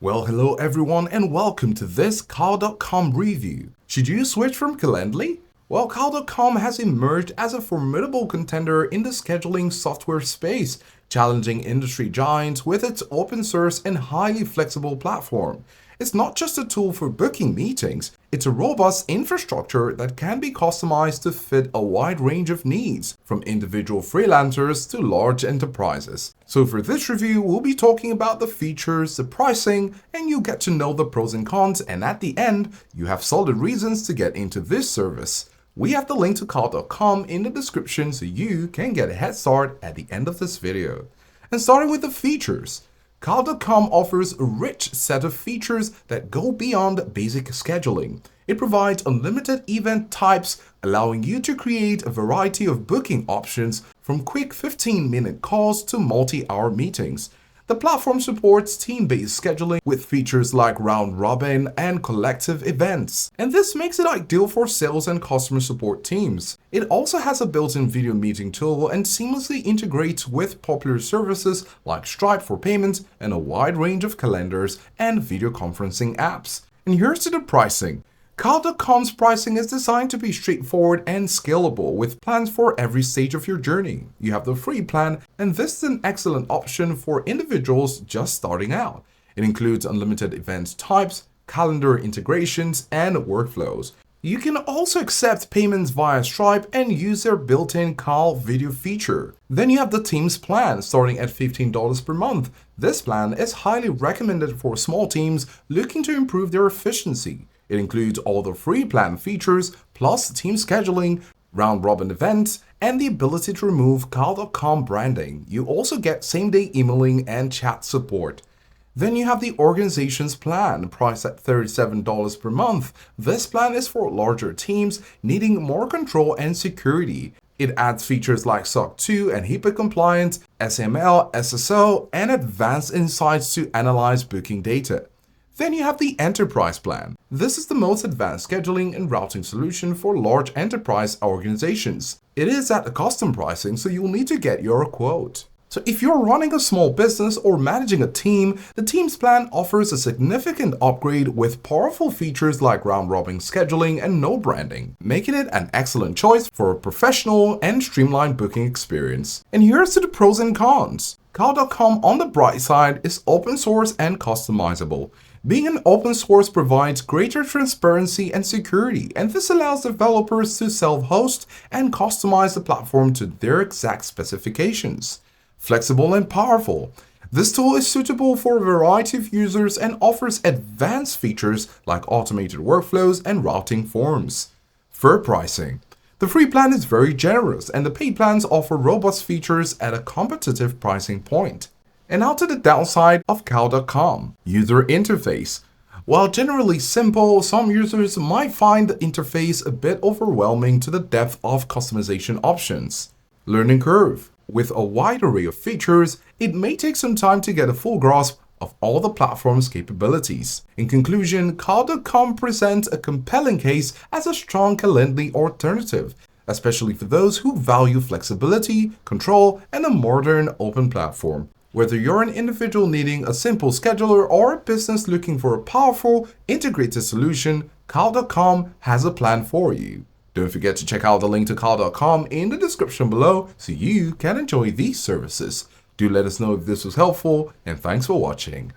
Well, hello everyone and welcome to this Cal.com review. Should you switch from Calendly? Well, Cal.com has emerged as a formidable contender in the scheduling software space, challenging industry giants with its open source and highly flexible platform. It's not just a tool for booking meetings, it's a robust infrastructure that can be customized to fit a wide range of needs, from individual freelancers to large enterprises. So for this review, we'll be talking about the features, the pricing, and you'll get to know the pros and cons, and at the end, you have solid reasons to get into this service. We have the link to Cal.com in the description so you can get a head start at the end of this video. And starting with the features. Cal.com offers a rich set of features that go beyond basic scheduling. It provides unlimited event types, allowing you to create a variety of booking options from quick 15-minute calls to multi-hour meetings. The platform supports team-based scheduling with features like round-robin and collective events, and this makes it ideal for sales and customer support teams. It also has a built-in video meeting tool and seamlessly integrates with popular services like Stripe for payments and a wide range of calendars and video conferencing apps. And here's to the pricing. Cal.com's pricing is designed to be straightforward and scalable with plans for every stage of your journey. You have the free plan, and this is an excellent option for individuals just starting out. It includes unlimited event types, calendar integrations, and workflows. You can also accept payments via Stripe and use their built-in Cal video feature. Then you have the Teams plan starting at $15 per month. This plan is highly recommended for small teams looking to improve their efficiency. It includes all the free plan features, plus team scheduling, round-robin events, and the ability to remove Cal.com branding. You also get same-day emailing and chat support. Then you have the organization's plan, priced at $37 per month. This plan is for larger teams needing more control and security. It adds features like SOC 2 and HIPAA compliance, SML, SSO, and advanced insights to analyze booking data. Then you have the Enterprise plan. This is the most advanced scheduling and routing solution for large enterprise organizations. It is at a custom pricing, so you'll need to get your quote. So if you're running a small business or managing a team, the Teams plan offers a significant upgrade with powerful features like round-robin scheduling and no branding, making it an excellent choice for a professional and streamlined booking experience. And here's to the pros and cons. Cal.com on the bright side is open source and customizable. Being an open source provides greater transparency and security, and this allows developers to self-host and customize the platform to their exact specifications. Flexible and powerful. This tool is suitable for a variety of users and offers advanced features like automated workflows and routing forms. Fair pricing. The free plan is very generous, and the paid plans offer robust features at a competitive pricing point. And now to the downside of Cal.com. User interface. While generally simple, some users might find the interface a bit overwhelming to the depth of customization options. Learning curve. With a wide array of features, it may take some time to get a full grasp of all the platform's capabilities. In conclusion, Cal.com presents a compelling case as a strong Calendly alternative, especially for those who value flexibility, control, and a modern open platform. Whether you're an individual needing a simple scheduler or a business looking for a powerful, integrated solution, Cal.com has a plan for you. Don't forget to check out the link to Cal.com in the description below so you can enjoy these services. Do let us know if this was helpful, and thanks for watching.